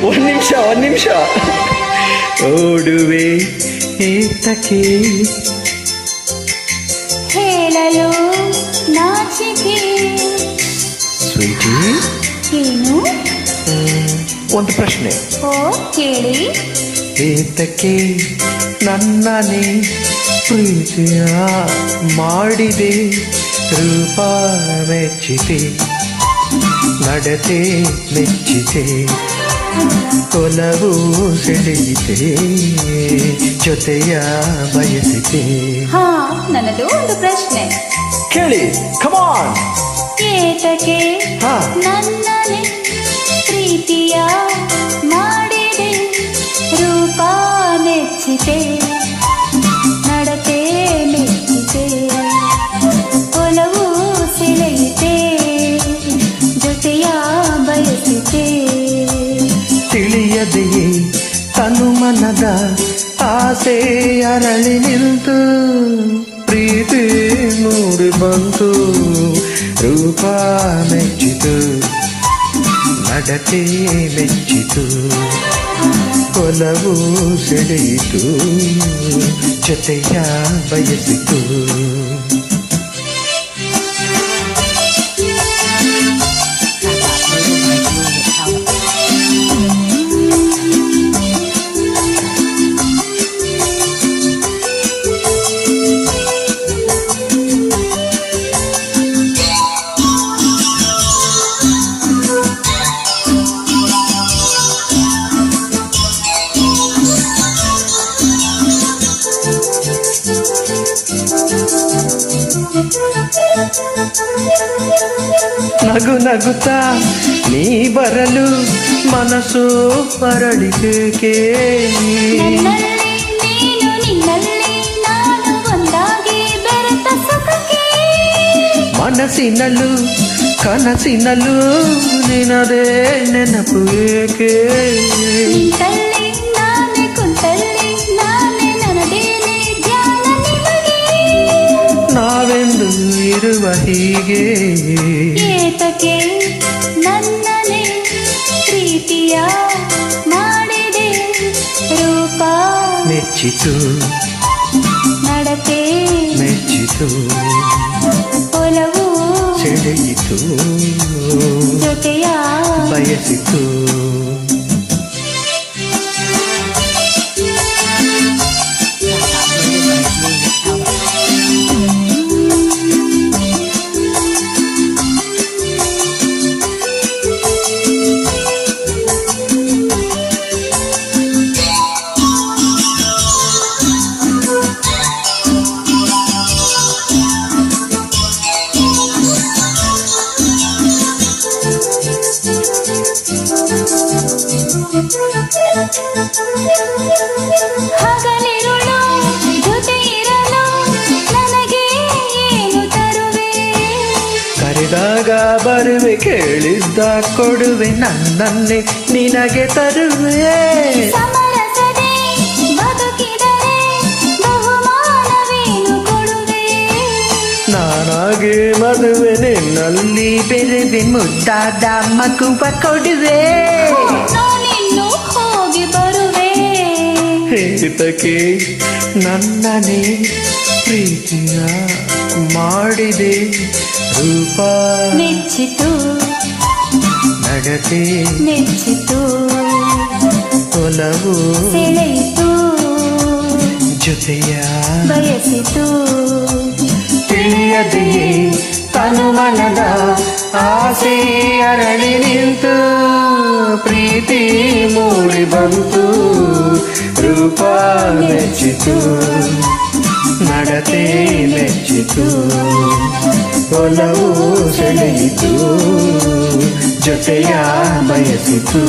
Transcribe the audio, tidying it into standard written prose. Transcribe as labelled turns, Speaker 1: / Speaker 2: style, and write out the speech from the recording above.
Speaker 1: ಒಂದು ನಿಮಿಷ ಓಡುವೆ ಏತಕ್ಕೆ
Speaker 2: ಹೇಳಲು ನಾಚಿಕೆ.
Speaker 1: ಸ್ವೀಟಿ,
Speaker 2: ಏನು?
Speaker 1: ಒಂದು ಪ್ರಶ್ನೆ.
Speaker 2: ಓ ಕೇಳಿ.
Speaker 1: ಏತಕ್ಕೆ ನನ್ನನೇ ಪ್ರೀತಿಯ ಮಾಡಿದೆ, ರೂಪ ಮೆಚ್ಚಿತೆ, ನಡತೆ ಮೆಚ್ಚಿತೆ, ಒಲವು ಸೆಳೆಯಿತೆ, ಜೊತೆಯ ಬಯಸಿತೆ.
Speaker 2: ಹಾ, ನನ್ನದು ಒಂದು ಪ್ರಶ್ನೆ
Speaker 1: ಕೇಳಿ, ಕಮಾನ್.
Speaker 2: ಏತಕ್ಕೆ ನನ್ನನೆ ಪ್ರೀತಿಯ ಮಾಡಿದೆ, ರೂಪ ಮೆಚ್ಚಿತೆ, ನಡತೆ ಮೆಚ್ಚಿತೆ, ಒಲವು ಸೆಳೆಯಿತೆ, ಜೊತೆಯ ಬಯಸಿತೆ.
Speaker 1: ತಿಳಿಯದೆಯೇ ತನು ಮನದ ಆಸೆ ಅರಳಿ ನಿಂತು, ಪ್ರೀತಿ ಮೂಡಿ ಬಂತು, ರೂಪ ಮೆಚ್ಚಿತು, ನಡತೆ ಮೆಚ್ಚಿತು, ಒಲವು ಸೆಳೆಯಿತು, ಜೊತೆಯ ಬಯಸಿತು. ನಗು ನಗುತ್ತಾ ನೀ ಬರಲು ಮನಸ್ಸು ಅರಳಿಕೆ,
Speaker 2: ನನ್ನಲ್ಲಿ ನೀನು ನಿನ್ನಲ್ಲಿ ನಾನು ಒಂದಾಗಿ ಬೆರೆತ ಸುಖಕ್ಕೆ,
Speaker 1: ಮನಸ್ಸಿನಲ್ಲೂ ಕನಸಿನಲ್ಲೂ ನಿನದೇ ನೆನಪು ಏಕೆ,
Speaker 2: ನಿಂತಲ್ಲಿ ನಾನೇ ಕುಂತಲ್ಲಿ ನಾನೇ ನನ್ನದೇನೆ ಧ್ಯಾನ ನಿಮಗೆ,
Speaker 1: ನಾವೆಂದು ಇರುವ ಹೀಗೆ.
Speaker 2: ಏತಕ್ಕೆ ನನ್ನನೆ ಪ್ರೀತಿಯ ಮಾಡಿದೆ, ರೂಪ
Speaker 1: ಮೆಚ್ಚಿತು,
Speaker 2: ನಡತೆ
Speaker 1: ಮೆಚ್ಚಿತು,
Speaker 2: ಒಲವು
Speaker 1: ಸೆಳೆಯಿತು,
Speaker 2: ಜೊತೆಯ
Speaker 1: ಬಯಸಿತು.
Speaker 2: ಹಗಲಿರುಳು ಜೊತೆ ಇರಲು ನನಗೆ ಏನು ತರುವೆ,
Speaker 1: ಕರೆದಾಗ ಬರುವೆ, ಕೇಳಿದ್ದ ಕೊಡುವೆ, ನನ್ನನ್ನೇ ನಿನಗೆ ತರುವೆ,
Speaker 2: ಸಮರಸದೆ ಬದುಕಿದರೆ ಬಹುಮಾನವೇನು ಕೊಡುವೆ,
Speaker 1: ನಾನಾಗೆ ಮದುವೆ ನಿನ್ನಲ್ಲಿ ಬೆರೆದೆ, ಮುದ್ದಾದ ಮಗುವ ಕೊಡುವೆ,
Speaker 2: ನಾನಿನ್ನು ಹೋಗಿ ಬರುವೆ.
Speaker 1: ಏತಕ್ಕೆ ನನ್ನನೇ ಪ್ರೀತಿಯ ಮಾಡಿದೆ, ರೂಪ
Speaker 2: ಮೆಚ್ಚಿತು,
Speaker 1: ನಡತೆ
Speaker 2: ಮೆಚ್ಚಿತು,
Speaker 1: ಒಲವು
Speaker 2: ಸೆಳೆಯಿತು,
Speaker 1: ಜೊತೆಯ
Speaker 2: ಬಯಸಿತು.
Speaker 1: ತಿಳಿಯದೆಯೇ ತನು ಮನದ ಆಸೆ ಅರಳಿ ನಿಂತು, ಪ್ರೀತಿ ಮೂಡಿ ಬಂತು, ರೂಪ ಮೆಚ್ಚಿತು, ನಡತೆ ಮೆಚ್ಚಿತು, ಒಲವು ಸೆಳೆಯಿತು, ಜೊತೆಯ ಬಯಸಿತು.